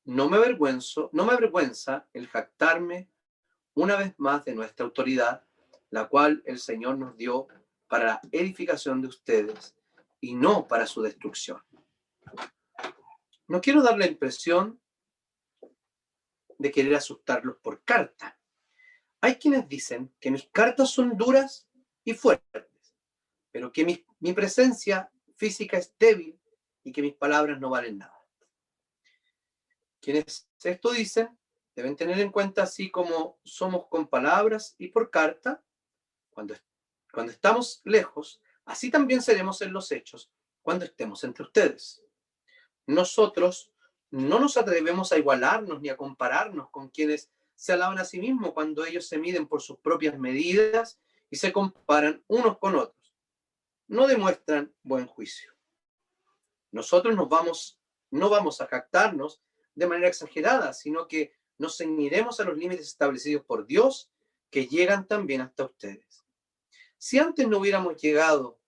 no me avergüenza el jactarme una vez más de nuestra autoridad, la cual el Señor nos dio para la edificación de ustedes y no para su destrucción. No quiero dar la impresión de querer asustarlos por carta. Hay quienes dicen que mis cartas son duras y fuertes, pero que mi presencia física es débil y que mis palabras no valen nada. Quienes esto dicen deben tener en cuenta, así como somos con palabras y por carta, cuando estamos lejos, así también seremos en los hechos cuando estemos entre ustedes. Nosotros no nos atrevemos a igualarnos ni a compararnos con quienes se alaban a sí mismos cuando ellos se miden por sus propias medidas y se comparan unos con otros. No demuestran buen juicio. Nosotros no vamos a jactarnos de manera exagerada, sino que nos ceñiremos a los límites establecidos por Dios, que llegan también hasta ustedes. Si antes no hubiéramos llegado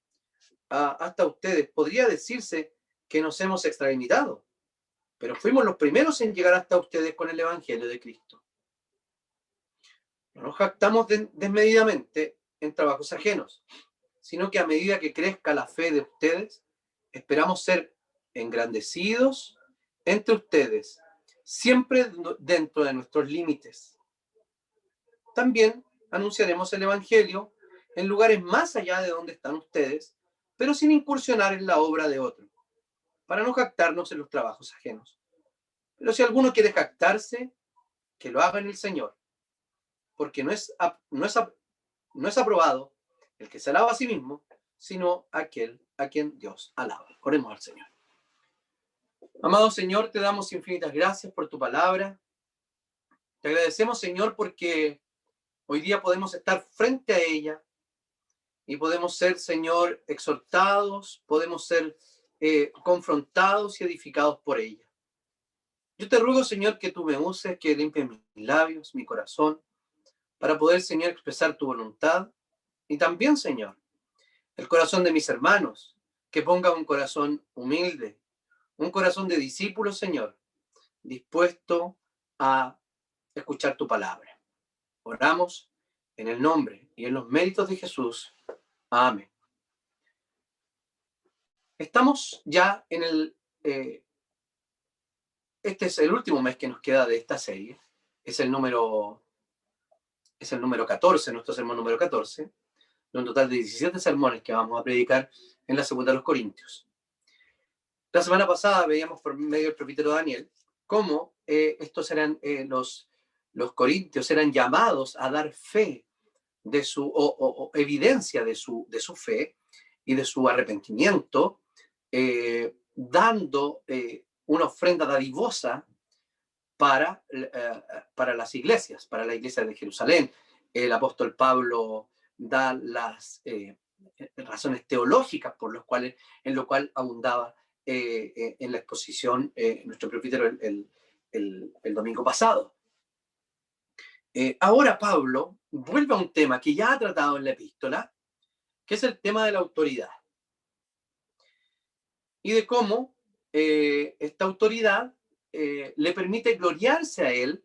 hasta ustedes, podría decirse que nos hemos extralimitado, pero fuimos los primeros en llegar hasta ustedes con el Evangelio de Cristo. No nos jactamos desmedidamente en trabajos ajenos, sino que a medida que crezca la fe de ustedes, esperamos ser engrandecidos entre ustedes, siempre dentro de nuestros límites. También anunciaremos el Evangelio en lugares más allá de donde están ustedes, pero sin incursionar en la obra de otro, para no jactarnos en los trabajos ajenos. Pero si alguno quiere jactarse, que lo haga en el Señor, porque no es aprobado el que se alaba a sí mismo, sino aquel a quien Dios alaba. Oremos al Señor. Amado Señor, te damos infinitas gracias por tu palabra. Te agradecemos, Señor, porque hoy día podemos estar frente a ella y podemos ser, Señor, exhortados, podemos ser confrontados y edificados por ella. Yo te ruego, Señor, que tú me uses, que limpies mis labios, mi corazón, para poder, Señor, expresar tu voluntad. Y también, Señor, el corazón de mis hermanos, que ponga un corazón humilde, un corazón de discípulo, Señor, dispuesto a escuchar tu palabra. Oramos en el nombre y en los méritos de Jesús. Amén. Estamos ya en este es el último mes que nos queda de esta serie. Es el número 14, nuestro sermón número 14, de un total de 17 sermones que vamos a predicar en la segunda de los Corintios. La semana pasada veíamos por medio del presbítero Daniel cómo estos eran los corintios eran llamados a dar fe de o evidencia de su fe y de su arrepentimiento, dando una ofrenda dadivosa para las iglesias, para la iglesia de Jerusalén. El apóstol Pablo da las razones teológicas en lo cual abundaba en la exposición nuestro presbítero el domingo pasado. Ahora Pablo vuelve a un tema que ya ha tratado en la epístola, que es el tema de la autoridad. Y de cómo esta autoridad le permite gloriarse a él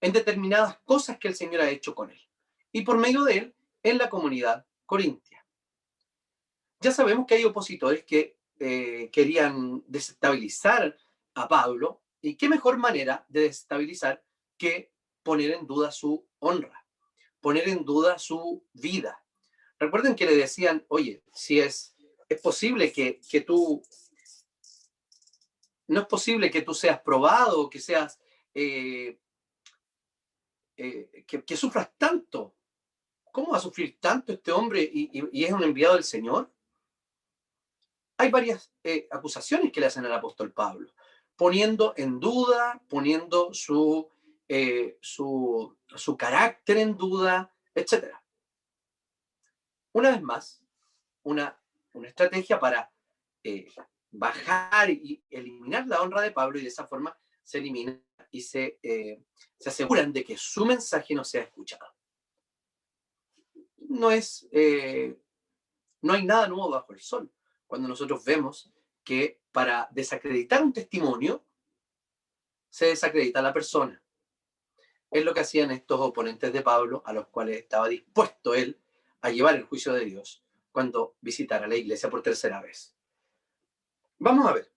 en determinadas cosas que el Señor ha hecho con él. Y por medio de él, en la comunidad corintia. Ya sabemos que hay opositores que querían desestabilizar a Pablo, y qué mejor manera de desestabilizar que poner en duda su honra, poner en duda su vida. Recuerden que le decían, oye, si es posible que tú, no es posible que tú seas probado, que seas, que sufras tanto. ¿Cómo va a sufrir tanto este hombre y es un enviado del Señor? Hay varias acusaciones que le hacen al apóstol Pablo, poniendo en duda, poniendo su carácter en duda, etc. Una vez más, una estrategia para bajar y eliminar la honra de Pablo, y de esa forma se elimina y se aseguran de que su mensaje no sea escuchado. No hay nada nuevo bajo el sol cuando nosotros vemos que para desacreditar un testimonio se desacredita a la persona. Es lo que hacían estos oponentes de Pablo, a los cuales estaba dispuesto él a llevar el juicio de Dios cuando visitara la iglesia por tercera vez. Vamos a ver.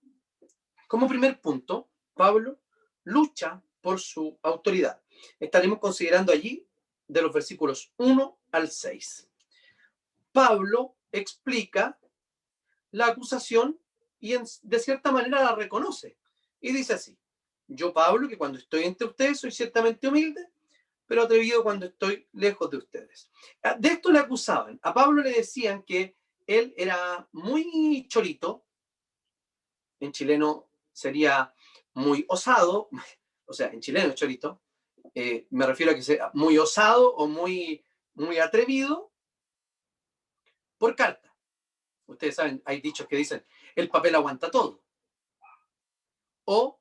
Como primer punto, Pablo lucha por su autoridad. Estaremos considerando allí de los versículos 1 al 6. Pablo explica la acusación y de cierta manera la reconoce. Y dice así: yo, Pablo, que cuando estoy entre ustedes soy ciertamente humilde, pero atrevido cuando estoy lejos de ustedes. De esto le acusaban. A Pablo le decían que él era muy chorito, en chileno sería muy osado, o sea, en chileno chorito, me refiero a que sea muy osado o muy atrevido por carta. Ustedes saben, hay dichos que dicen, el papel aguanta todo. O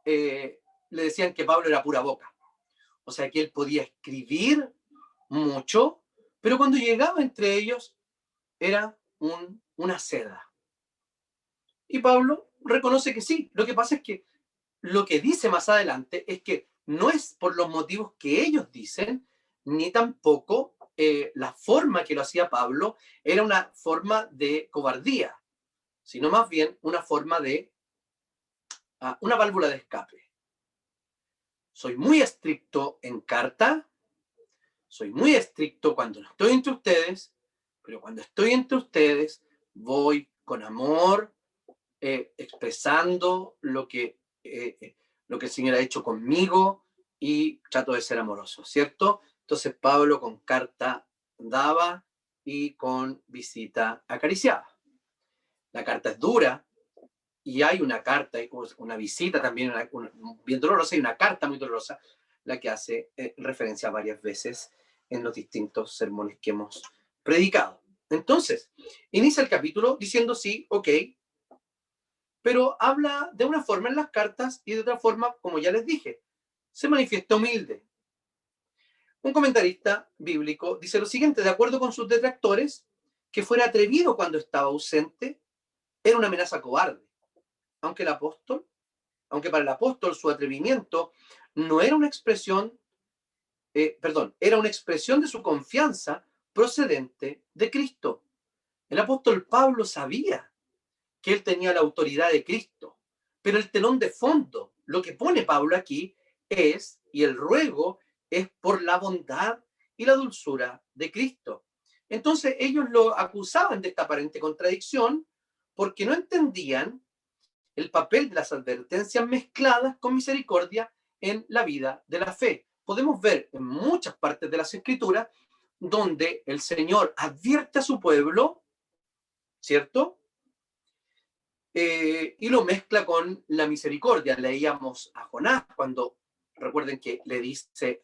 le decían que Pablo era pura boca. O sea, que él podía escribir mucho, pero cuando llegaba entre ellos era una seda. Y Pablo reconoce que sí. Lo que pasa es que lo que dice más adelante es que no es por los motivos que ellos dicen, ni tampoco la forma que lo hacía Pablo era una forma de cobardía, sino más bien una forma de una válvula de escape. Soy muy estricto en carta, soy muy estricto cuando no estoy entre ustedes, pero cuando estoy entre ustedes voy con amor, expresando lo que el Señor ha hecho conmigo y trato de ser amoroso, ¿cierto? Entonces Pablo con carta daba y con visita acariciaba. La carta es dura y hay una carta, una visita también bien dolorosa y una carta muy dolorosa, la que hace referencia varias veces en los distintos sermones que hemos predicado. Entonces, inicia el capítulo diciendo sí, ok, pero habla de una forma en las cartas y de otra forma, como ya les dije, se manifiesta humilde. Un comentarista bíblico dice lo siguiente: de acuerdo con sus detractores, que fuera atrevido cuando estaba ausente era una amenaza cobarde, aunque para el apóstol su atrevimiento no era una expresión, era una expresión de su confianza procedente de Cristo. El apóstol Pablo sabía que él tenía la autoridad de Cristo, pero el telón de fondo, lo que pone Pablo aquí es, y el ruego es por la bondad y la dulzura de Cristo. Entonces ellos lo acusaban de esta aparente contradicción porque no entendían el papel de las advertencias mezcladas con misericordia en la vida de la fe. Podemos ver en muchas partes de las Escrituras donde el Señor advierte a su pueblo, ¿cierto? Y lo mezcla con la misericordia. Leíamos a Jonás cuando, recuerden que le dice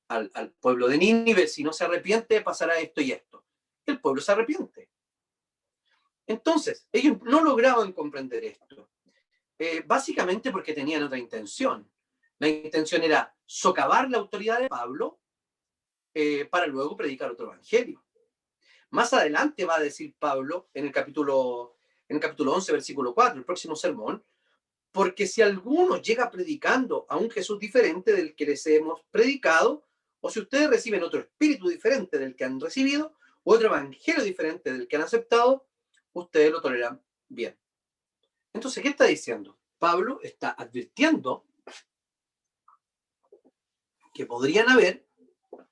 al pueblo de Nínive, si no se arrepiente pasará esto y esto. El pueblo se arrepiente. Entonces, ellos no lograban comprender esto, básicamente porque tenían otra intención. La intención era socavar la autoridad de Pablo para luego predicar otro evangelio. Más adelante va a decir Pablo en el capítulo 11, versículo 4, el próximo sermón, porque si alguno llega predicando a un Jesús diferente del que les hemos predicado, o si ustedes reciben otro espíritu diferente del que han recibido, o otro evangelio diferente del que han aceptado, ustedes lo toleran bien. Entonces, ¿qué está diciendo? Pablo está advirtiendo que podrían haber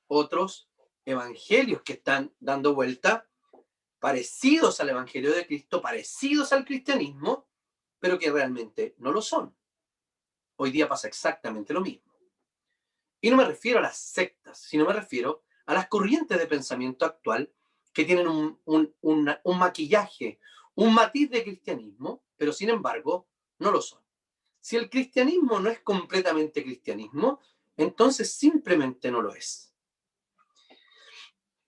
otros evangelios que están dando vuelta, parecidos al evangelio de Cristo, parecidos al cristianismo, pero que realmente no lo son. Hoy día pasa exactamente lo mismo. Y no me refiero a las sectas, sino me refiero a las corrientes de pensamiento actual que tienen un maquillaje, un matiz de cristianismo, pero sin embargo no lo son. Si el cristianismo no es completamente cristianismo, entonces simplemente no lo es.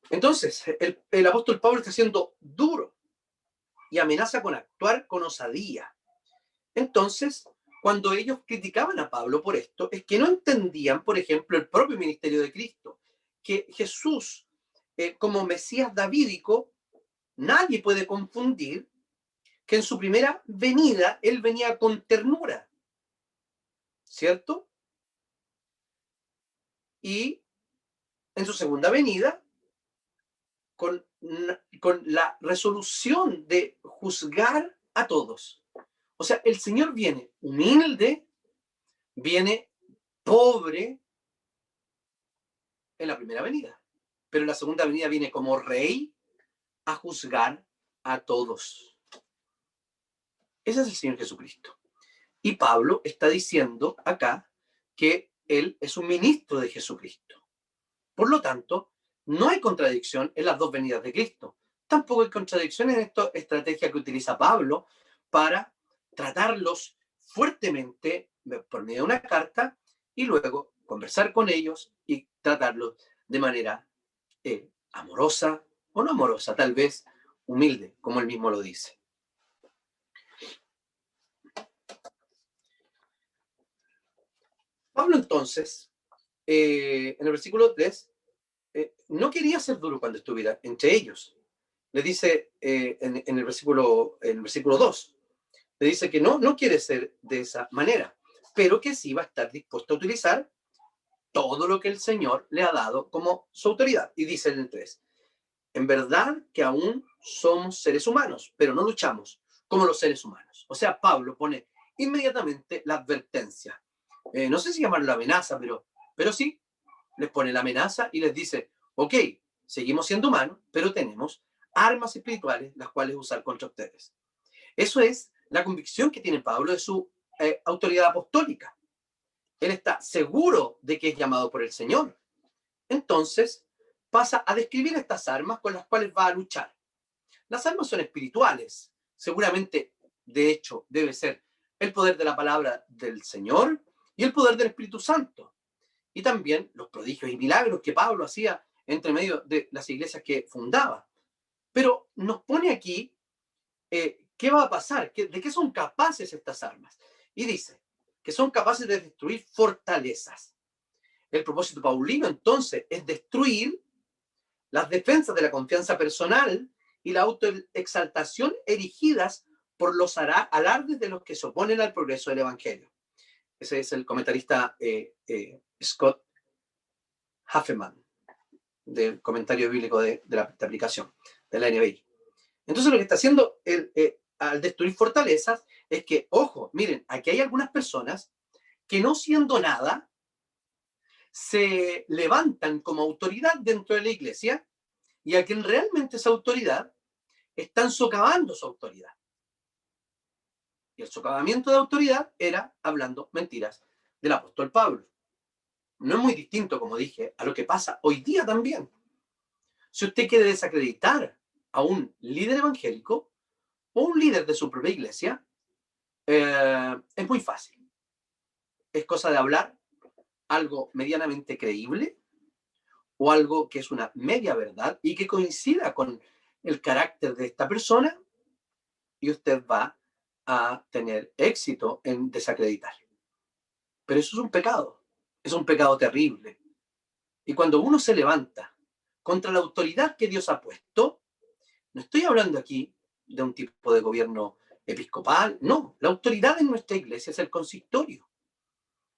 Entonces, el apóstol Pablo está siendo duro y amenaza con actuar con osadía. Entonces, cuando ellos criticaban a Pablo por esto, es que no entendían, por ejemplo, el propio ministerio de Cristo, que Jesús, como Mesías davídico, nadie puede confundir que en su primera venida él venía con ternura. ¿cierto? Y en su segunda venida, con la resolución de juzgar a todos. O sea, el Señor viene humilde, viene pobre en la primera venida, pero en la segunda venida viene como rey a juzgar a todos. Ese es el Señor Jesucristo. Y Pablo está diciendo acá que él es un ministro de Jesucristo. Por lo tanto, no hay contradicción en las dos venidas de Cristo. Tampoco hay contradicción en esta estrategia que utiliza Pablo para tratarlos fuertemente por medio de una carta y luego conversar con ellos y tratarlos de manera amorosa o no amorosa, tal vez humilde, como él mismo lo dice. Pablo entonces, en el versículo 3, no quería ser duro cuando estuviera entre ellos. Le dice en el versículo 2, le dice que no quiere ser de esa manera, pero que sí va a estar dispuesto a utilizar todo lo que el Señor le ha dado como su autoridad. Y dice en el 3, en verdad que aún somos seres humanos, pero no luchamos como los seres humanos. O sea, Pablo pone inmediatamente la advertencia. No sé si llamarlo la amenaza, pero sí, les pone la amenaza y les dice, ok, seguimos siendo humanos, pero tenemos armas espirituales las cuales usar contra ustedes. Eso es la convicción que tiene Pablo de su autoridad apostólica. Él está seguro de que es llamado por el Señor. Entonces, pasa a describir estas armas con las cuales va a luchar. Las armas son espirituales. Seguramente, de hecho, debe ser el poder de la palabra del Señor y el poder del Espíritu Santo. Y también los prodigios y milagros que Pablo hacía entre medio de las iglesias que fundaba. Pero nos pone aquí qué va a pasar, de qué son capaces estas armas. Y dice que son capaces de destruir fortalezas. El propósito paulino entonces es destruir las defensas de la confianza personal y la autoexaltación erigidas por los alardes de los que se oponen al progreso del Evangelio. Ese es el comentarista Scott Huffman, del comentario bíblico de la aplicación de la NBI. Entonces lo que está haciendo al destruir fortalezas es que, ojo, miren, aquí hay algunas personas que no siendo nada, se levantan como autoridad dentro de la iglesia y a quien realmente es autoridad están socavando su autoridad. Y el socavamiento de autoridad era hablando mentiras del apóstol Pablo. No es muy distinto, como dije, a lo que pasa hoy día también. Si usted quiere desacreditar a un líder evangélico o un líder de su propia iglesia, es muy fácil. Es cosa de hablar algo medianamente creíble o algo que es una media verdad y que coincida con el carácter de esta persona y usted va a tener éxito en desacreditar. Pero eso es un pecado terrible. Y cuando uno se levanta contra la autoridad que Dios ha puesto, no estoy hablando aquí de un tipo de gobierno episcopal, no, la autoridad en nuestra iglesia es el consistorio.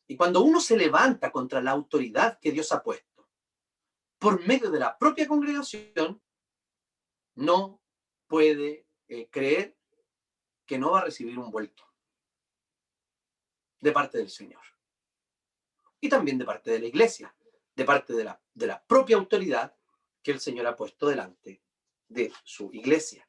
Y cuando uno se levanta contra la autoridad que Dios ha puesto por medio de la propia congregación, no puede creer que no va a recibir un vuelto de parte del Señor. Y también de parte de la iglesia, de parte de la propia autoridad que el Señor ha puesto delante de su iglesia.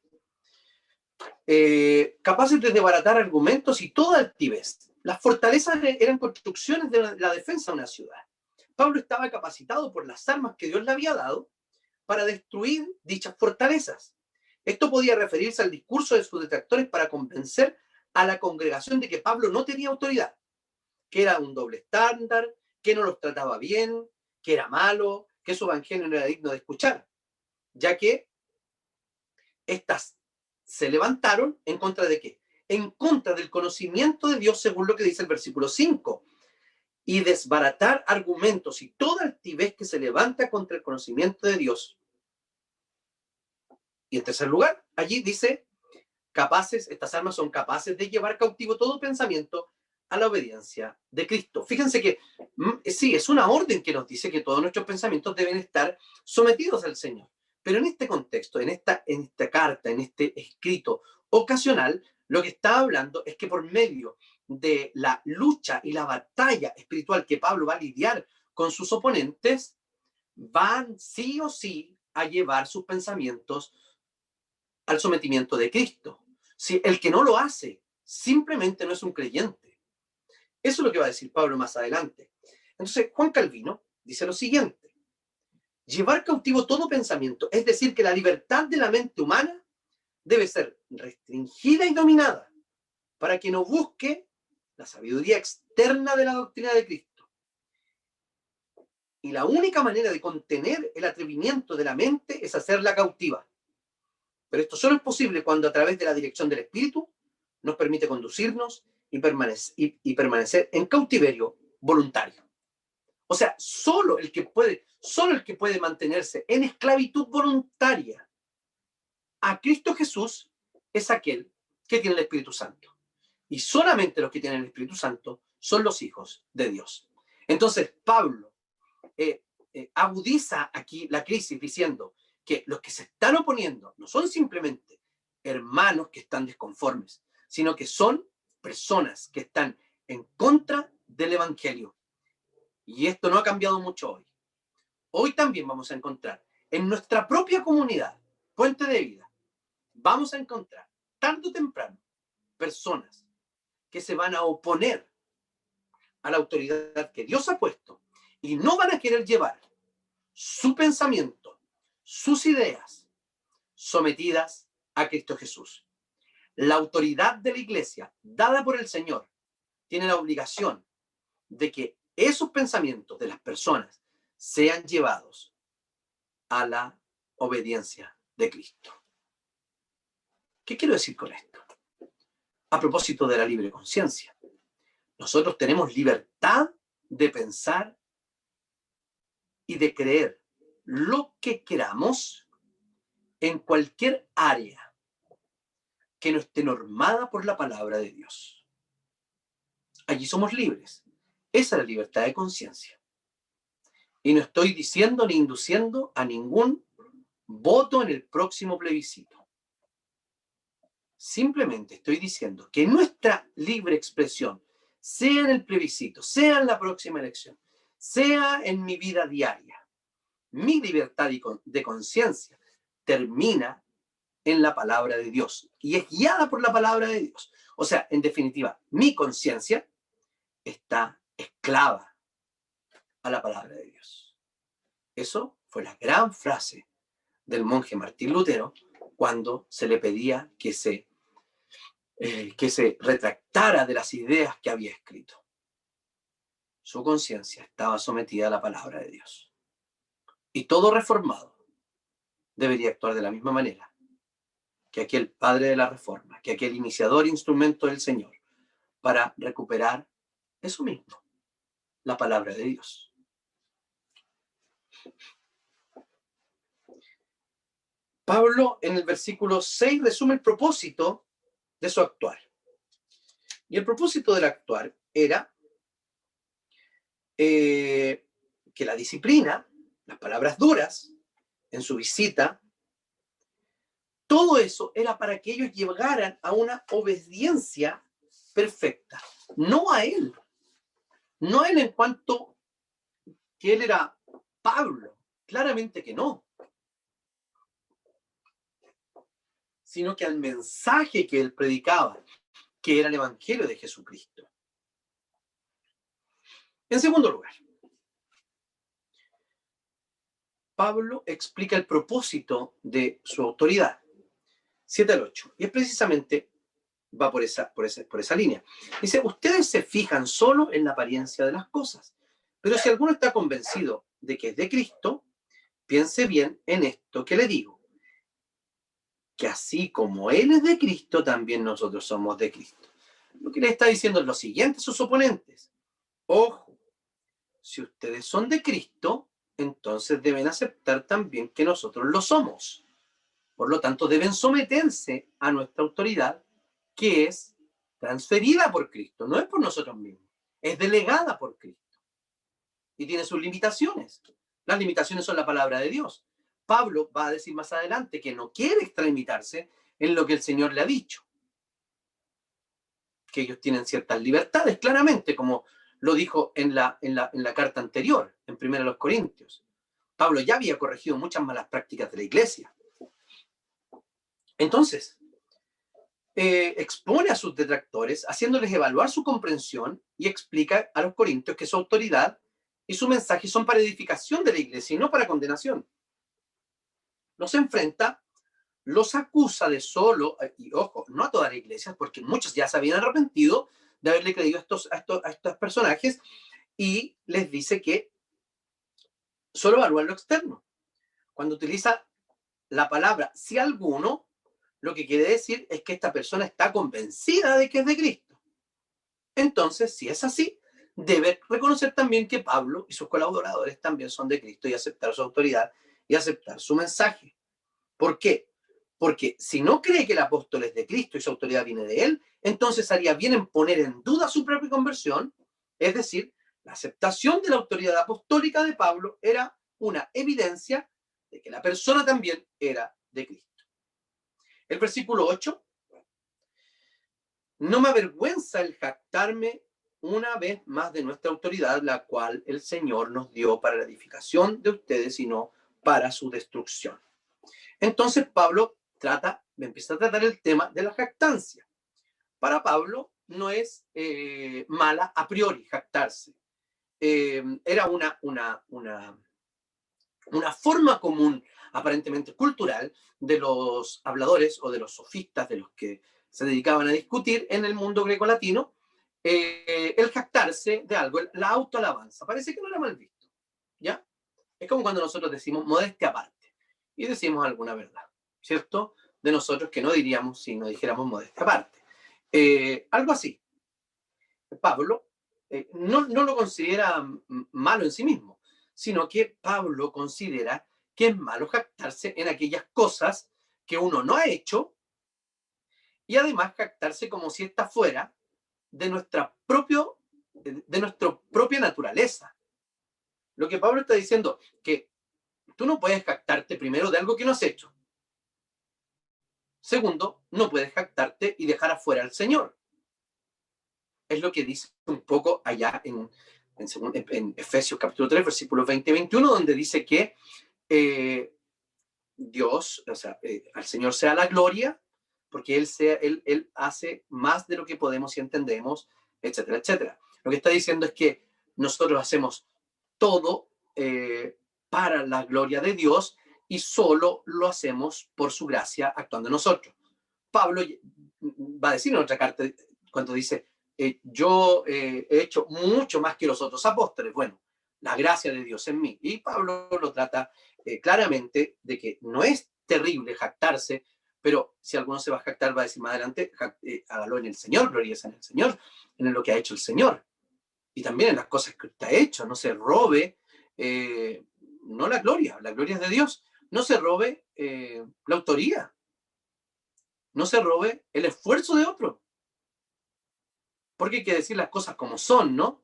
Capaces de desbaratar argumentos y toda altivez. Las fortalezas eran construcciones de la defensa de una ciudad. Pablo estaba capacitado por las armas que Dios le había dado para destruir dichas fortalezas. Esto podía referirse al discurso de sus detractores para convencer a la congregación de que Pablo no tenía autoridad, que era un doble estándar, que no los trataba bien, que era malo, que su evangelio no era digno de escuchar, ya que estas se levantaron en contra de qué? En contra del conocimiento de Dios, según lo que dice el versículo 5, y desbaratar argumentos y toda altivez que se levanta contra el conocimiento de Dios. Y en tercer lugar, allí dice, estas armas son capaces de llevar cautivo todo pensamiento a la obediencia de Cristo. Fíjense que sí, es una orden que nos dice que todos nuestros pensamientos deben estar sometidos al Señor. Pero en este contexto, en esta carta, en este escrito ocasional, lo que está hablando es que por medio de la lucha y la batalla espiritual que Pablo va a lidiar con sus oponentes, van sí o sí a llevar sus pensamientos al sometimiento de Cristo. Si el que no lo hace simplemente no es un creyente. Eso es lo que va a decir Pablo más adelante. Entonces, Juan Calvino dice lo siguiente: llevar cautivo todo pensamiento, es decir, que la libertad de la mente humana debe ser restringida y dominada para que no busque la sabiduría externa de la doctrina de Cristo. Y la única manera de contener el atrevimiento de la mente es hacerla cautiva. Pero esto solo es posible cuando a través de la dirección del Espíritu nos permite conducirnos y permanecer en cautiverio voluntario. O sea, solo el que puede mantenerse en esclavitud voluntaria a Cristo Jesús es aquel que tiene el Espíritu Santo. Y solamente los que tienen el Espíritu Santo son los hijos de Dios. Entonces, Pablo agudiza aquí la crisis diciendo que los que se están oponiendo no son simplemente hermanos que están desconformes, sino que son personas que están en contra del Evangelio. Y esto no ha cambiado mucho hoy. Hoy también vamos a encontrar en nuestra propia comunidad, Puente de Vida, vamos a encontrar tarde o temprano personas que se van a oponer a la autoridad que Dios ha puesto y no van a querer llevar su pensamiento, sus ideas sometidas a Cristo Jesús. La autoridad de la iglesia dada por el Señor tiene la obligación de que esos pensamientos de las personas sean llevados a la obediencia de Cristo. ¿Qué quiero decir con esto? A propósito de la libre conciencia, nosotros tenemos libertad de pensar y de creer lo que queramos en cualquier área que no esté normada por la palabra de Dios. Allí somos libres. Esa es la libertad de conciencia. Y no estoy diciendo ni induciendo a ningún voto en el próximo plebiscito. Simplemente estoy diciendo que nuestra libre expresión, sea en el plebiscito, sea en la próxima elección, sea en mi vida diaria, mi libertad de conciencia termina en la palabra de Dios y es guiada por la palabra de Dios. O sea, en definitiva, mi conciencia está esclava a la palabra de Dios. Eso fue la gran frase del monje Martín Lutero cuando se le pedía que se retractara de las ideas que había escrito. Su conciencia estaba sometida a la palabra de Dios. Y todo reformado debería actuar de la misma manera que aquel padre de la reforma, que aquel iniciador instrumento del Señor, para recuperar eso mismo, la palabra de Dios. Pablo en el versículo 6 resume el propósito de su actuar. Y el propósito del actuar era que la disciplina, las palabras duras en su visita, todo eso era para que ellos llegaran a una obediencia perfecta, no a él en cuanto que él era Pablo, claramente que no, sino que al mensaje que él predicaba, que era el Evangelio de Jesucristo. En segundo lugar, Pablo explica el propósito de su autoridad, 7 al 8, y es precisamente, va por esa línea. Dice, ustedes se fijan solo en la apariencia de las cosas, pero si alguno está convencido de que es de Cristo, piense bien en esto que le digo, que así como Él es de Cristo, también nosotros somos de Cristo. Lo que le está diciendo es lo siguiente a sus oponentes. Ojo, si ustedes son de Cristo, entonces deben aceptar también que nosotros lo somos. Por lo tanto, deben someterse a nuestra autoridad, que es transferida por Cristo, no es por nosotros mismos, es delegada por Cristo y tiene sus limitaciones. Las limitaciones son la palabra de Dios. Pablo va a decir más adelante que no quiere extralimitarse en lo que el Señor le ha dicho, que ellos tienen ciertas libertades, claramente, como lo dijo en la carta anterior, en 1 Corintios. Pablo ya había corregido muchas malas prácticas de la iglesia. Entonces, expone a sus detractores, haciéndoles evaluar su comprensión y explica a los corintios que su autoridad y su mensaje son para edificación de la iglesia y no para condenación. Los enfrenta, los acusa de solo, y ojo, no a todas las iglesias, porque muchos ya se habían arrepentido de haberle creído a estos personajes, y les dice que solo evalúan lo externo. Cuando utiliza la palabra si alguno, lo que quiere decir es que esta persona está convencida de que es de Cristo. Entonces, si es así, debe reconocer también que Pablo y sus colaboradores también son de Cristo y aceptar su autoridad y aceptar su mensaje. ¿Por qué? Porque si no cree que el apóstol es de Cristo y su autoridad viene de él, entonces haría bien en poner en duda su propia conversión, es decir, la aceptación de la autoridad apostólica de Pablo era una evidencia de que la persona también era de Cristo. El versículo 8, no me avergüenza el jactarme una vez más de nuestra autoridad, la cual el Señor nos dio para la edificación de ustedes y no para su destrucción. Entonces Pablo empieza a tratar el tema de la jactancia. Para Pablo no es mala a priori jactarse. Era una forma común, aparentemente cultural, de los habladores o de los sofistas, de los que se dedicaban a discutir en el mundo grecolatino, el jactarse de algo, la autoalabanza. Parece que no era mal visto, ¿ya? Es como cuando nosotros decimos modestia aparte y decimos alguna verdad, ¿cierto? De nosotros que no diríamos si no dijéramos modestia aparte. Algo así. Pablo no lo considera malo en sí mismo, sino que Pablo considera que es malo jactarse en aquellas cosas que uno no ha hecho y además jactarse como si está fuera de nuestra propia naturaleza. Lo que Pablo está diciendo, que tú no puedes jactarte primero de algo que no has hecho. Segundo, no puedes jactarte y dejar afuera al Señor. Es lo que dice un poco allá en Efesios capítulo 3, versículos 20 y 21, donde dice que Dios, o sea, al Señor sea la gloria, porque él hace más de lo que podemos y entendemos, etcétera, etcétera. Lo que está diciendo es que nosotros hacemos todo para la gloria de Dios y solo lo hacemos por su gracia actuando en nosotros. Pablo va a decir en otra carta, cuando dice, yo he hecho mucho más que los otros apóstoles. Bueno, la gracia de Dios en mí. Y Pablo lo trata claramente de que no es terrible jactarse, pero si alguno se va a jactar, va a decir más adelante, hágalo en el Señor, gloríese en el Señor, en lo que ha hecho el Señor. Y también en las cosas que usted ha hecho, no se robe, no la gloria es de Dios, no se robe la autoría, no se robe el esfuerzo de otro. Porque hay que decir las cosas como son, ¿no?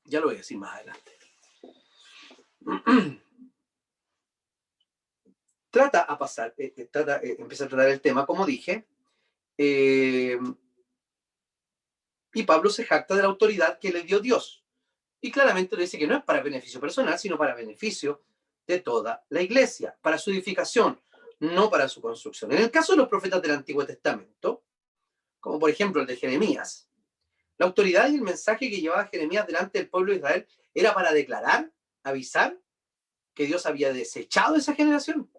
Ya lo voy a decir más adelante. Empieza a tratar el tema, como dije, y Pablo se jacta de la autoridad que le dio Dios. Y claramente le dice que no es para beneficio personal, sino para beneficio de toda la iglesia, para su edificación, no para su construcción. En el caso de los profetas del Antiguo Testamento, como por ejemplo el de Jeremías, la autoridad y el mensaje que llevaba Jeremías delante del pueblo de Israel era para declarar, avisar que Dios había desechado esa generación,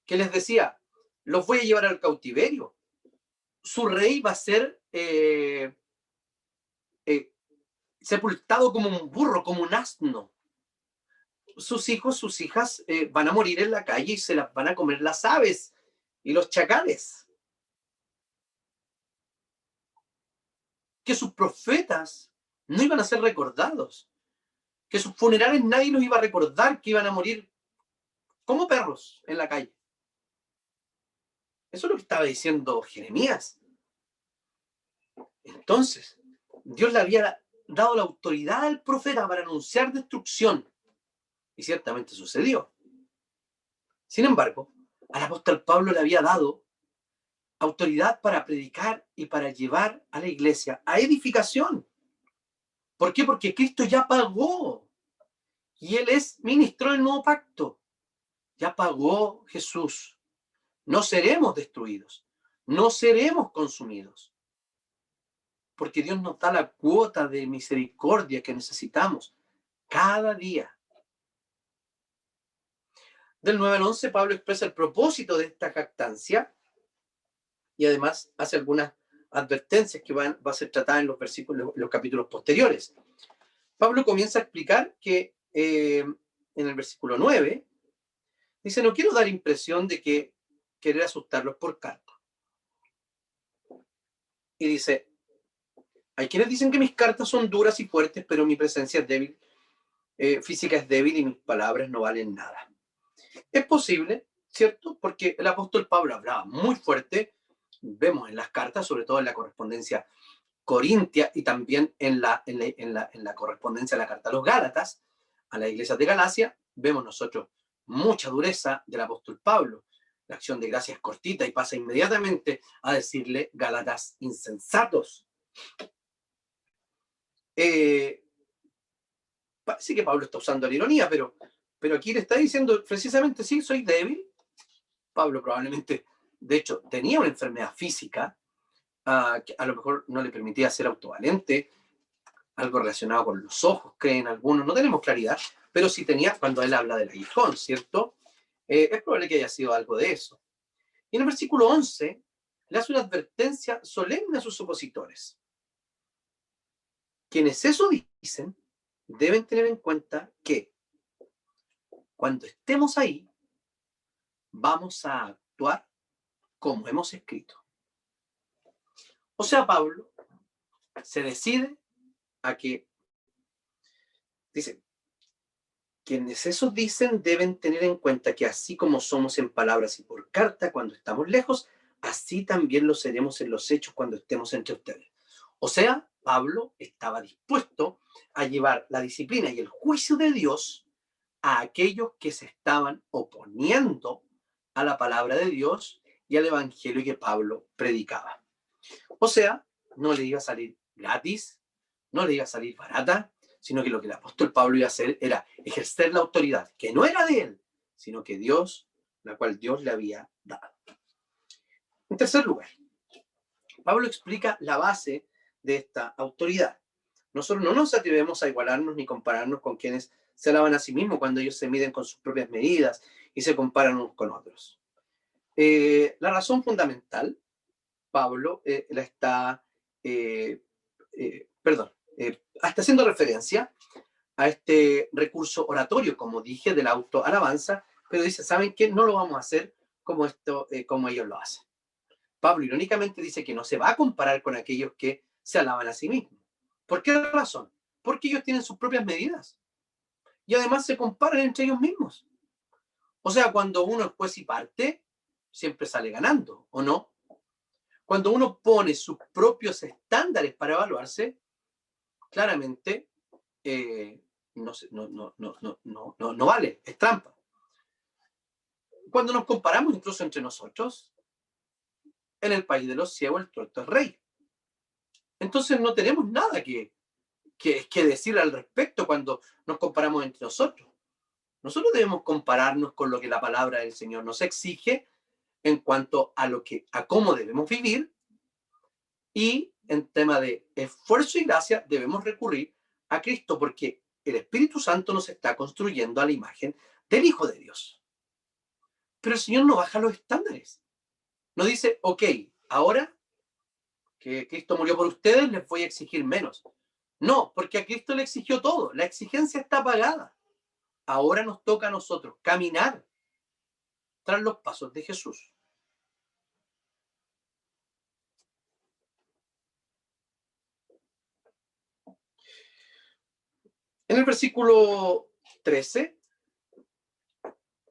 que les decía, los voy a llevar al cautiverio, su rey va a ser sepultado como un burro, como un asno. Sus hijos, sus hijas van a morir en la calle y se las van a comer las aves y los chacales. Que sus profetas no iban a ser recordados, que sus funerales nadie los iba a recordar, que iban a morir como perros en la calle. Eso es lo que estaba diciendo Jeremías. Entonces, Dios le había dado la autoridad al profeta para anunciar destrucción. Y ciertamente sucedió. Sin embargo, al apóstol Pablo le había dado autoridad para predicar y para llevar a la iglesia a edificación. ¿Por qué? Porque Cristo ya pagó. Y Él es ministro del nuevo pacto. Ya pagó Jesús. No seremos destruidos. No seremos consumidos. Porque Dios nos da la cuota de misericordia que necesitamos cada día. Del 9 al 11, Pablo expresa el propósito de esta jactancia y además hace algunas advertencias que va a ser tratada en los versículos, los capítulos posteriores. Pablo comienza a explicar que en el versículo 9 dice: no quiero dar impresión de que querer asustarlos por carta. Y dice: hay quienes dicen que mis cartas son duras y fuertes, pero mi presencia es débil, física es débil y mis palabras no valen nada. Es posible, ¿cierto? Porque el apóstol Pablo hablaba muy fuerte, vemos en las cartas, sobre todo en la correspondencia corintia y también en la correspondencia a la carta a los Gálatas, a la iglesia de Galacia, vemos nosotros mucha dureza del apóstol Pablo. La acción de gracia es cortita y pasa inmediatamente a decirle: Gálatas insensatos. Parece que Pablo está usando la ironía, pero aquí le está diciendo precisamente: sí, soy débil. Pablo probablemente, de hecho, tenía una enfermedad física que a lo mejor no le permitía ser autovalente, algo relacionado con los ojos, creen algunos, no tenemos claridad, pero sí tenía, cuando él habla del aguijón, ¿cierto? Es probable que haya sido algo de eso. Y en el versículo 11 le hace una advertencia solemne a sus opositores. Quienes eso dicen deben tener en cuenta que cuando estemos ahí, vamos a actuar como hemos escrito. O sea, Pablo se decide a que, dice, quienes eso dicen deben tener en cuenta que así como somos en palabras y por carta cuando estamos lejos, así también lo seremos en los hechos cuando estemos entre ustedes. O sea, Pablo estaba dispuesto a llevar la disciplina y el juicio de Dios a aquellos que se estaban oponiendo a la palabra de Dios y al evangelio que Pablo predicaba. O sea, no le iba a salir gratis, no le iba a salir barata, sino que lo que el apóstol Pablo iba a hacer era ejercer la autoridad, que no era de él, sino que Dios, la cual Dios le había dado. En tercer lugar, Pablo explica la base de esta autoridad. Nosotros no nos atrevemos a igualarnos ni compararnos con quienes se alaban a sí mismos cuando ellos se miden con sus propias medidas y se comparan unos con otros. La razón fundamental, Pablo la está, está haciendo referencia a este recurso oratorio, como dije, de la autoalabanza, pero dice: ¿saben qué? No lo vamos a hacer como ellos lo hacen. Pablo irónicamente dice que no se va a comparar con aquellos que se alaban a sí mismos. ¿Por qué razón? Porque ellos tienen sus propias medidas y además se comparan entre ellos mismos. O sea, cuando uno es juez y parte, siempre sale ganando, ¿o no? Cuando uno pone sus propios estándares para evaluarse, claramente no vale, es trampa. Cuando nos comparamos incluso entre nosotros, en el país de los ciegos el tuerto es rey. Entonces no tenemos nada que decir al respecto cuando nos comparamos entre nosotros. Nosotros debemos compararnos con lo que la palabra del Señor nos exige en cuanto a cómo debemos vivir, y en tema de esfuerzo y gracia debemos recurrir a Cristo, porque el Espíritu Santo nos está construyendo a la imagen del Hijo de Dios. Pero el Señor no baja los estándares. No dice: ok, ahora que Cristo murió por ustedes, les voy a exigir menos. No, porque a Cristo le exigió todo. La exigencia está pagada. Ahora nos toca a nosotros caminar tras los pasos de Jesús. En el versículo 13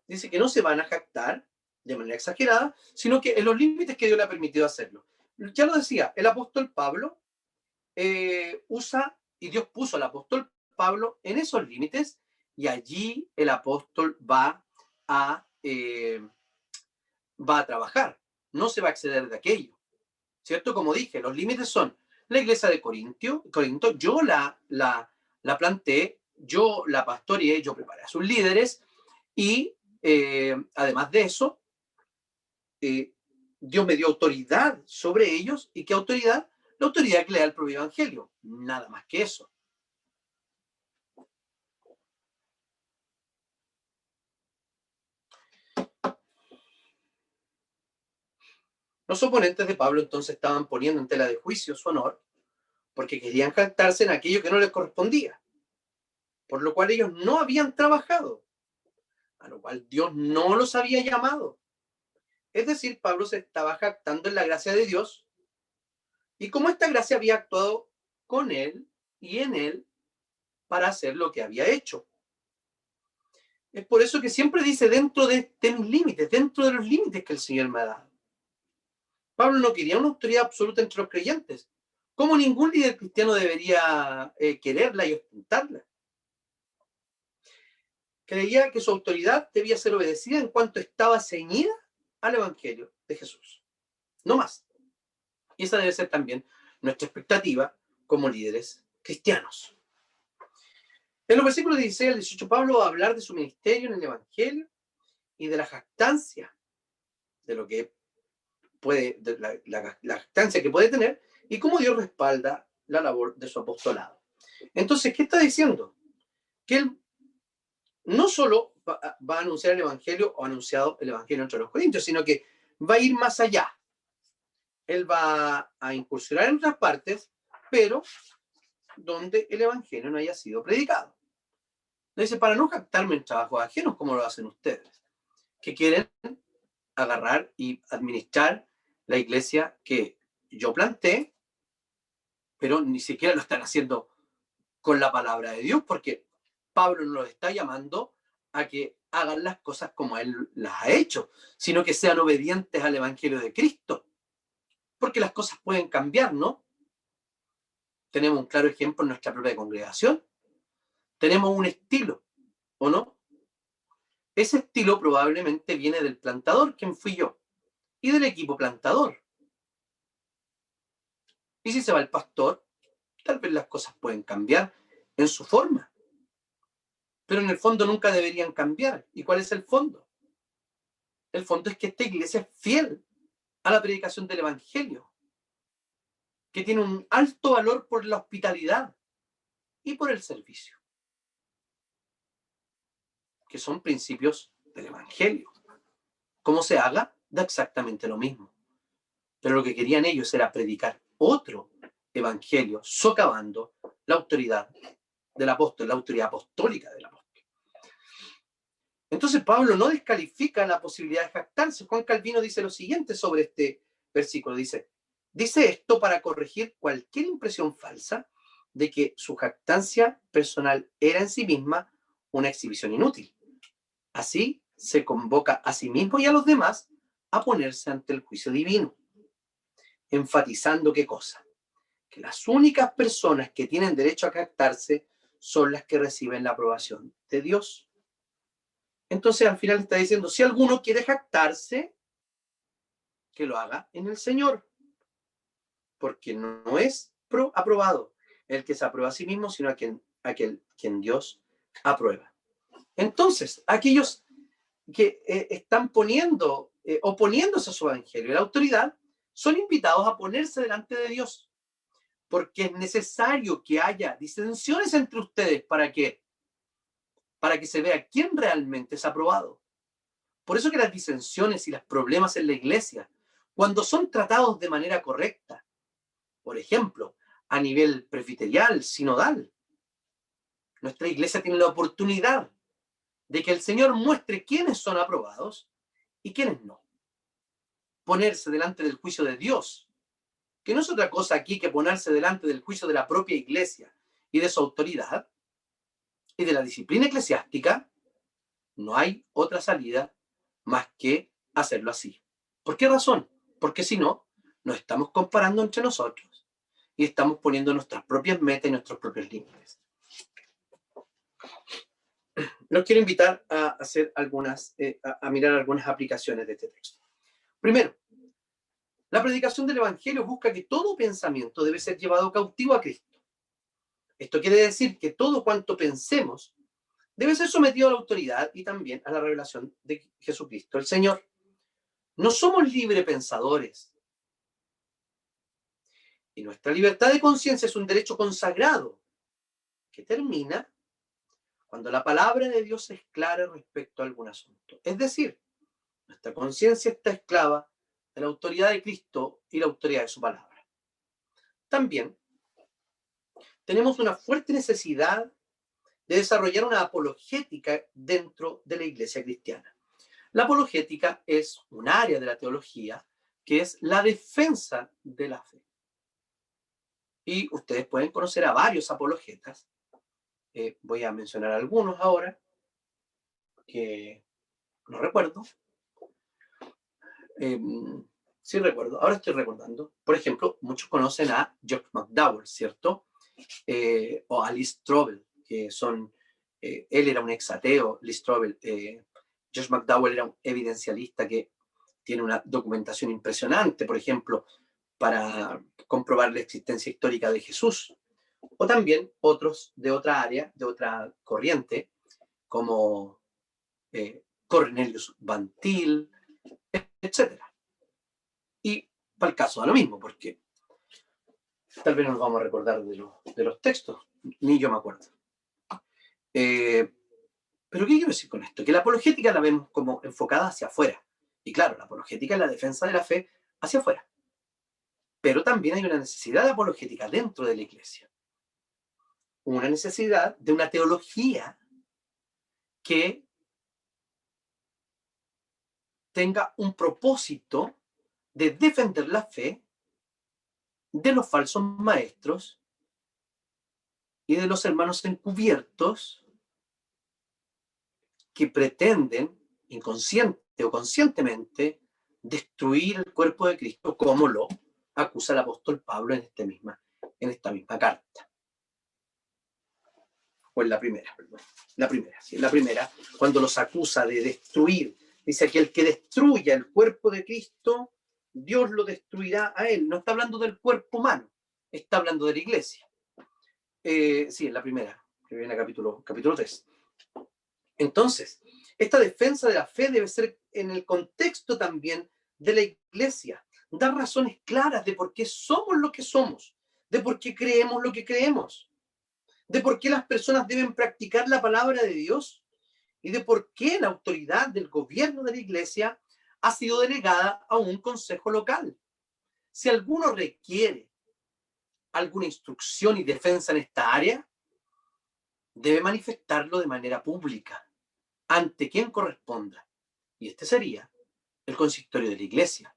dice que no se van a jactar de manera exagerada, sino que en los límites que Dios le ha permitido hacerlo. Ya lo decía, el apóstol Pablo usa, y Dios puso al apóstol Pablo en esos límites, y allí el apóstol va a trabajar, no se va a exceder de aquello, ¿cierto? Como dije, los límites son la iglesia de Corinto, yo la planté, yo la pastoreé, yo preparé a sus líderes, y además de eso, Dios me dio autoridad sobre ellos. ¿Y qué autoridad? La autoridad que le da el propio evangelio, nada más que eso. Los oponentes de Pablo entonces estaban poniendo en tela de juicio su honor porque querían jactarse en aquello que no les correspondía, por lo cual ellos no habían trabajado, a lo cual Dios no los había llamado. Es decir, Pablo se estaba jactando en la gracia de Dios, y cómo esta gracia había actuado con él y en él para hacer lo que había hecho. Es por eso que siempre dice dentro de mis límites, dentro de los límites que el Señor me ha dado. Pablo no quería una autoridad absoluta entre los creyentes, como ningún líder cristiano debería quererla y ostentarla. Creía que su autoridad debía ser obedecida en cuanto estaba ceñida al Evangelio de Jesús. No más. Y esa debe ser también nuestra expectativa como líderes cristianos. En los versículos 16 al 18, Pablo va a hablar de su ministerio en el Evangelio y de la jactancia, de lo que puede, de la jactancia que puede tener, y cómo Dios respalda la labor de su apostolado. Entonces, ¿qué está diciendo? Que él no solo va a anunciar el Evangelio o ha anunciado el Evangelio entre los corintios, sino que va a ir más allá. Él va a incursionar en otras partes, pero donde el Evangelio no haya sido predicado. Dice, para no jactarme en trabajos ajenos como lo hacen ustedes, que quieren agarrar y administrar la iglesia que yo planté, pero ni siquiera lo están haciendo con la palabra de Dios, porque Pablo no los está llamando a que hagan las cosas como él las ha hecho, sino que sean obedientes al Evangelio de Cristo, porque las cosas pueden cambiar, ¿no? Tenemos un claro ejemplo en nuestra propia congregación, tenemos un estilo, ¿o no? Ese estilo probablemente viene del plantador, quien fui yo, y del equipo plantador. Y si se va el pastor, tal vez las cosas pueden cambiar en su forma, pero en el fondo nunca deberían cambiar. ¿Y cuál es el fondo? El fondo es que esta iglesia es fiel a la predicación del Evangelio, que tiene un alto valor por la hospitalidad y por el servicio, que son principios del Evangelio. Cómo se haga, da exactamente lo mismo. Pero lo que querían ellos era predicar otro Evangelio, socavando la autoridad del apóstol, la autoridad apostólica del apóstol. Entonces Pablo no descalifica la posibilidad de jactarse. Juan Calvino dice lo siguiente sobre este versículo. Dice esto para corregir cualquier impresión falsa de que su jactancia personal era en sí misma una exhibición inútil. Así se convoca a sí mismo y a los demás a ponerse ante el juicio divino, enfatizando ¿qué cosa? Que las únicas personas que tienen derecho a jactarse son las que reciben la aprobación de Dios. Entonces al final está diciendo, si alguno quiere jactarse, que lo haga en el Señor, porque no es aprobado el que se aprueba a sí mismo, sino quien Dios aprueba. Entonces, aquellos que están oponiéndose a su evangelio y la autoridad, son invitados a ponerse delante de Dios, porque es necesario que haya disensiones entre ustedes para que se vea quién realmente es aprobado. Por eso que las disensiones y los problemas en la iglesia, cuando son tratados de manera correcta, por ejemplo, a nivel presbiterial, sinodal, nuestra iglesia tiene la oportunidad de que el Señor muestre quiénes son aprobados y quiénes no. Ponerse delante del juicio de Dios, que no es otra cosa aquí que ponerse delante del juicio de la propia iglesia y de su autoridad y de la disciplina eclesiástica. No hay otra salida más que hacerlo así. ¿Por qué razón? Porque si no, nos estamos comparando entre nosotros y estamos poniendo nuestras propias metas y nuestros propios límites. Los quiero invitar a hacer a mirar algunas aplicaciones de este texto. Primero, la predicación del Evangelio busca que todo pensamiento debe ser llevado cautivo a Cristo. Esto quiere decir que todo cuanto pensemos debe ser sometido a la autoridad y también a la revelación de Jesucristo, el Señor. No somos librepensadores. Y nuestra libertad de conciencia es un derecho consagrado que termina cuando la palabra de Dios es clara respecto a algún asunto. Es decir, nuestra conciencia está esclava de la autoridad de Cristo y la autoridad de su palabra. También tenemos una fuerte necesidad de desarrollar una apologética dentro de la iglesia cristiana. La apologética es un área de la teología que es la defensa de la fe. Y ustedes pueden conocer a varios apologetas. Voy a mencionar algunos ahora, que no recuerdo. Sí recuerdo, ahora estoy recordando. Por ejemplo, muchos conocen a George McDowell, ¿cierto? O a Lee Strobel, que son... él era un exateo, Lee Strobel. George McDowell era un evidencialista que tiene una documentación impresionante, por ejemplo, para comprobar la existencia histórica de Jesús. O también otros de otra área, de otra corriente, como Cornelius Van Til, etc. Y para el caso da lo mismo, porque tal vez no nos vamos a recordar de los textos, ni yo me acuerdo. Pero ¿qué quiero decir con esto? Que la apologética la vemos como enfocada hacia afuera. Y claro, la apologética es la defensa de la fe hacia afuera. Pero también hay una necesidad de apologética dentro de la iglesia. Una necesidad de una teología que tenga un propósito de defender la fe de los falsos maestros y de los hermanos encubiertos que pretenden, inconsciente o conscientemente, destruir el cuerpo de Cristo, como lo acusa el apóstol Pablo en esta misma carta. O en la primera, perdón. La primera, cuando los acusa de destruir, dice que el que destruya el cuerpo de Cristo, Dios lo destruirá a él. No está hablando del cuerpo humano, está hablando de la iglesia. Sí, en la primera, que viene a capítulo 3. Entonces, esta defensa de la fe debe ser en el contexto también de la iglesia. Dar razones claras de por qué somos lo que somos, de por qué creemos lo que creemos, de por qué las personas deben practicar la palabra de Dios y de por qué la autoridad del gobierno de la iglesia ha sido delegada a un consejo local. Si alguno requiere alguna instrucción y defensa en esta área, debe manifestarlo de manera pública, ante quien corresponda. Y este sería el consistorio de la iglesia.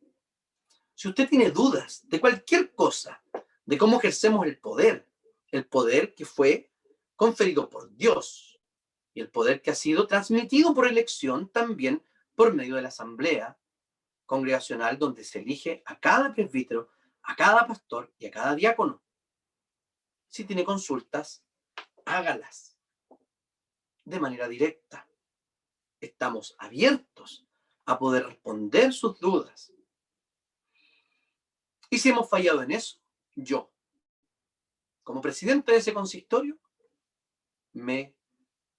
Si usted tiene dudas de cualquier cosa, de cómo ejercemos el poder que fue conferido por Dios y el poder que ha sido transmitido por elección también por medio de la asamblea congregacional, donde se elige a cada presbítero, a cada pastor y a cada diácono. Si tiene consultas, hágalas de manera directa. Estamos abiertos a poder responder sus dudas. Y si hemos fallado en eso, yo, como presidente de ese consistorio, me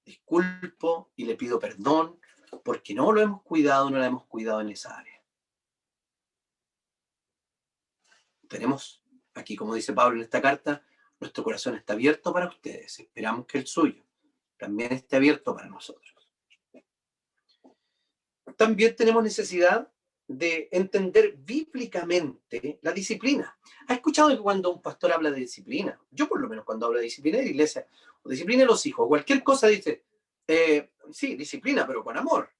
disculpo y le pido perdón porque no lo hemos cuidado, no la hemos cuidado en esa área. Tenemos aquí, como dice Pablo en esta carta, nuestro corazón está abierto para ustedes. Esperamos que el suyo también esté abierto para nosotros. También tenemos necesidad de entender bíblicamente la disciplina. ¿Ha escuchado que cuando un pastor habla de disciplina, yo por lo menos cuando hablo de disciplina de la iglesia, o disciplina de los hijos, cualquier cosa dice, sí, disciplina, pero con amor?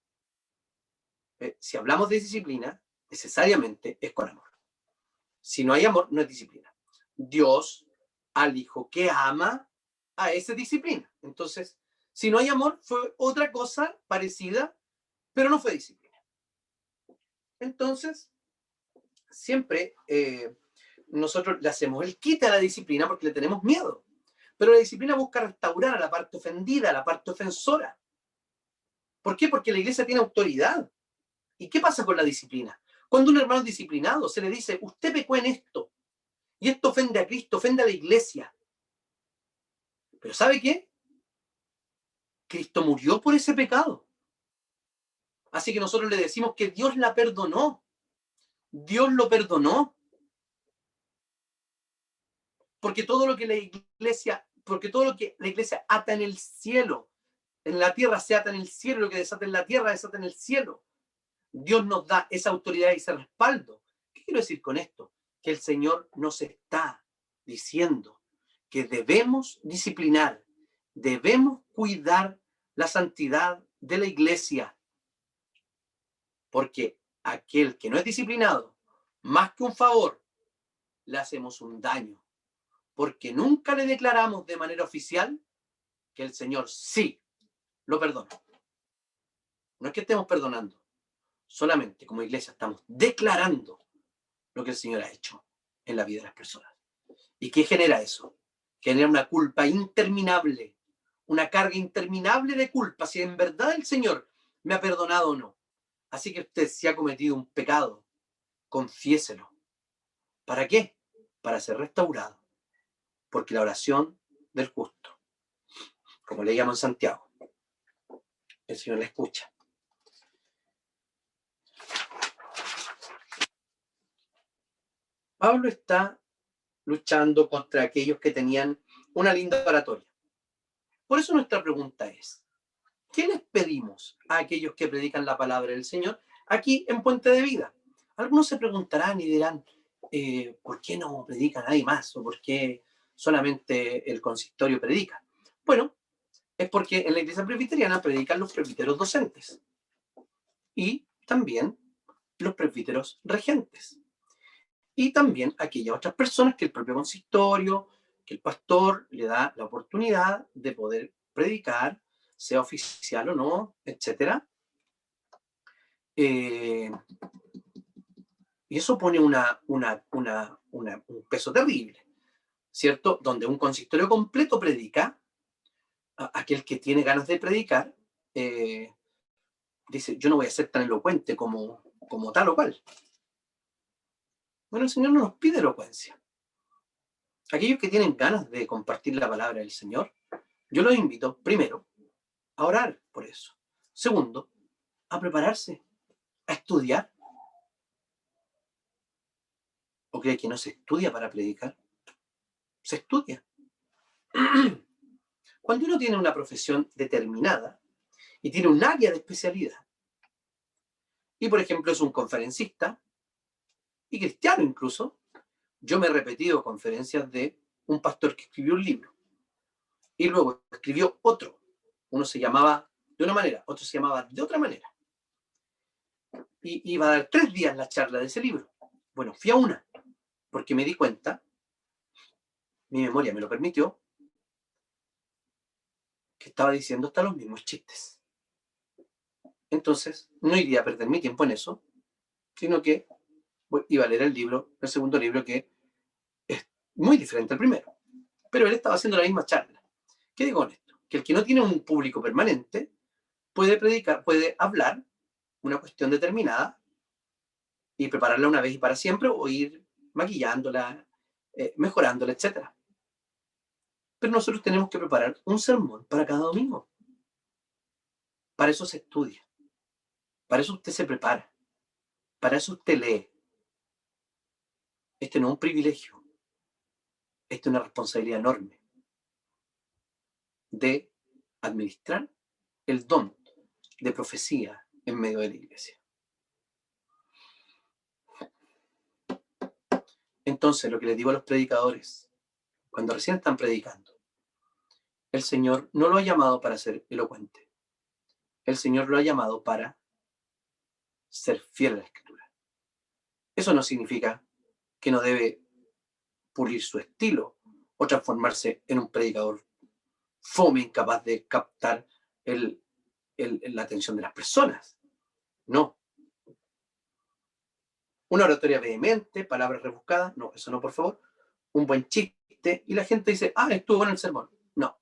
Si hablamos de disciplina, necesariamente es con amor. Si no hay amor, no es disciplina. Dios al hijo que ama a esa disciplina. Entonces, si no hay amor, fue otra cosa parecida, pero no fue disciplina. Entonces, siempre nosotros le hacemos el quite a la disciplina porque le tenemos miedo. Pero la disciplina busca restaurar a la parte ofendida, a la parte ofensora. ¿Por qué? Porque la iglesia tiene autoridad. ¿Y qué pasa con la disciplina? Cuando un hermano es disciplinado, se le dice, usted pecó en esto, y esto ofende a Cristo, ofende a la iglesia. Pero ¿sabe qué? Cristo murió por ese pecado. Así que nosotros le decimos que Dios la perdonó. Dios lo perdonó. Porque todo lo que la iglesia ata en el cielo, en la tierra se ata en el cielo, lo que desata en la tierra desata en el cielo. Dios nos da esa autoridad y ese respaldo. ¿Qué quiero decir con esto? Que el Señor nos está diciendo que debemos disciplinar, debemos cuidar la santidad de la iglesia, porque aquel que no es disciplinado, más que un favor, le hacemos un daño, porque nunca le declaramos de manera oficial que el Señor sí lo perdona. No es que estemos perdonando, solamente como iglesia estamos declarando lo que el Señor ha hecho en la vida de las personas. ¿Y qué genera eso? Genera una culpa interminable, una carga interminable de culpa, si en verdad el Señor me ha perdonado o no. Así que usted, si ha cometido un pecado, confiéselo. ¿Para qué? Para ser restaurado. Porque la oración del justo, como le llaman en Santiago, el Señor la escucha. Pablo está luchando contra aquellos que tenían una linda oratoria. Por eso nuestra pregunta es, ¿qué les pedimos a aquellos que predican la palabra del Señor aquí en Puente de Vida? Algunos se preguntarán y dirán, ¿por qué no predica nadie más? ¿O por qué solamente el consistorio predica? Bueno, es porque en la iglesia presbiteriana predican los presbíteros docentes y también los presbíteros regentes. Y también aquellas otras personas que el propio consistorio, que el pastor le da la oportunidad de poder predicar, sea oficial o no, etc. Y eso pone un peso terrible, ¿cierto? Donde un consistorio completo predica, aquel que tiene ganas de predicar, dice, yo no voy a ser tan elocuente como tal o cual. Bueno, el Señor no nos pide elocuencia. Aquellos que tienen ganas de compartir la palabra del Señor, yo los invito, primero, a orar por eso. Segundo, a prepararse, a estudiar. ¿O cree que no se estudia para predicar? Se estudia. Cuando uno tiene una profesión determinada y tiene un área de especialidad, y por ejemplo es un conferencista, y cristiano incluso, yo me he repetido conferencias de un pastor que escribió un libro, y luego escribió otro. Uno se llamaba de una manera, otro se llamaba de otra manera. Y iba a dar 3 días la charla de ese libro. Bueno, fui a una, porque me di cuenta, mi memoria me lo permitió, que estaba diciendo hasta los mismos chistes. Entonces, no iría a perder mi tiempo en eso, sino que iba a leer el libro, el segundo libro, que es muy diferente al primero. Pero él estaba haciendo la misma charla. ¿Qué digo con esto? Que el que no tiene un público permanente puede predicar, puede hablar una cuestión determinada y prepararla una vez y para siempre, o ir maquillándola, mejorándola, etc. Pero nosotros tenemos que preparar un sermón para cada domingo. Para eso se estudia. Para eso usted se prepara. Para eso usted lee. Este no es un privilegio. Esta es una responsabilidad enorme de administrar el don de profecía en medio de la iglesia. Entonces, lo que les digo a los predicadores, cuando recién están predicando, el Señor no lo ha llamado para ser elocuente. El Señor lo ha llamado para ser fiel a la Escritura. Eso no significa que no debe pulir su estilo o transformarse en un predicador fome, incapaz de captar la atención de las personas. No. Una oratoria vehemente, palabras rebuscadas, no, eso no, por favor. Un buen chiste, y la gente dice, ah, estuvo bueno el sermón. No.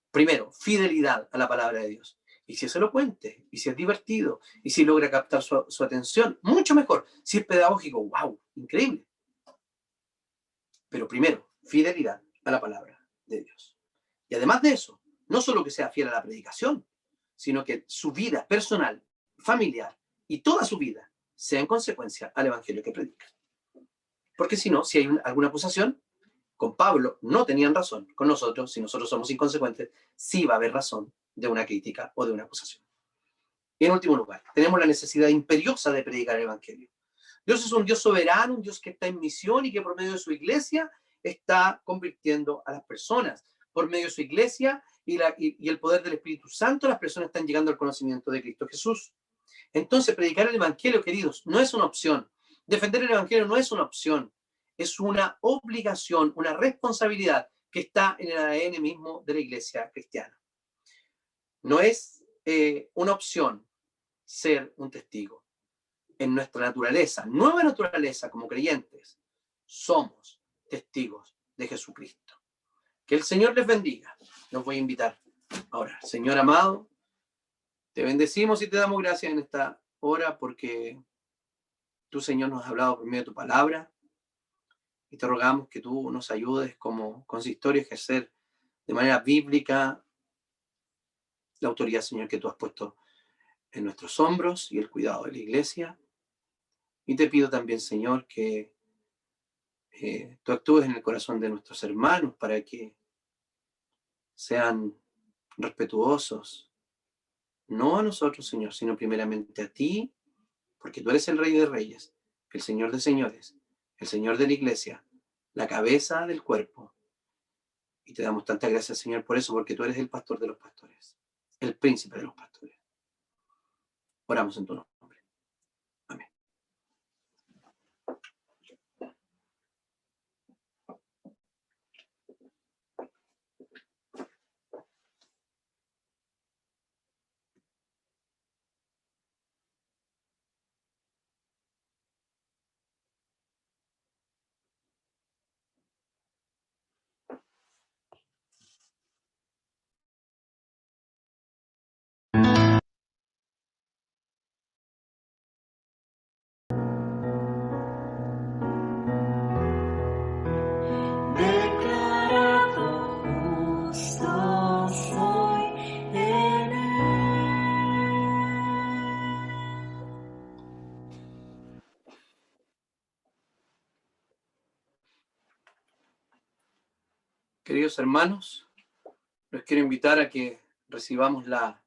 Primero, fidelidad a la palabra de Dios. Y si es elocuente, y si es divertido, y si logra captar su atención, mucho mejor. Si es pedagógico, wow, increíble. Pero primero, fidelidad a la palabra de Dios. Y además de eso, no solo que sea fiel a la predicación, sino que su vida personal, familiar y toda su vida sea en consecuencia al evangelio que predica. Porque si no, si hay alguna acusación, con Pablo no tenían razón, con nosotros, si nosotros somos inconsecuentes, sí va a haber razón de una crítica o de una acusación. Y en último lugar, tenemos la necesidad imperiosa de predicar el evangelio. Dios es un Dios soberano, un Dios que está en misión y que por medio de su iglesia está convirtiendo a las personas. Por medio de su iglesia y el poder del Espíritu Santo, las personas están llegando al conocimiento de Cristo Jesús. Entonces, predicar el evangelio, queridos, no es una opción. Defender el evangelio no es una opción. Es una obligación, una responsabilidad que está en el ADN mismo de la iglesia cristiana. No es una opción ser un testigo. En nuestra naturaleza, nueva naturaleza como creyentes, somos testigos de Jesucristo. Que el Señor les bendiga. Los voy a invitar ahora. Señor amado, te bendecimos y te damos gracias en esta hora porque tú, Señor, nos has hablado por medio de tu palabra y te rogamos que tú nos ayudes como consistorio a ejercer de manera bíblica la autoridad, Señor, que tú has puesto en nuestros hombros y el cuidado de la iglesia. Y te pido también, Señor, que tú actúes en el corazón de nuestros hermanos para que sean respetuosos, no a nosotros, Señor, sino primeramente a ti, porque tú eres el Rey de Reyes, el Señor de Señores, el Señor de la Iglesia, la cabeza del cuerpo. Y te damos tantas gracias, Señor, por eso, porque tú eres el pastor de los pastores, el príncipe de los pastores. Oramos en tu nombre. Amén. Queridos hermanos, los quiero invitar a que recibamos la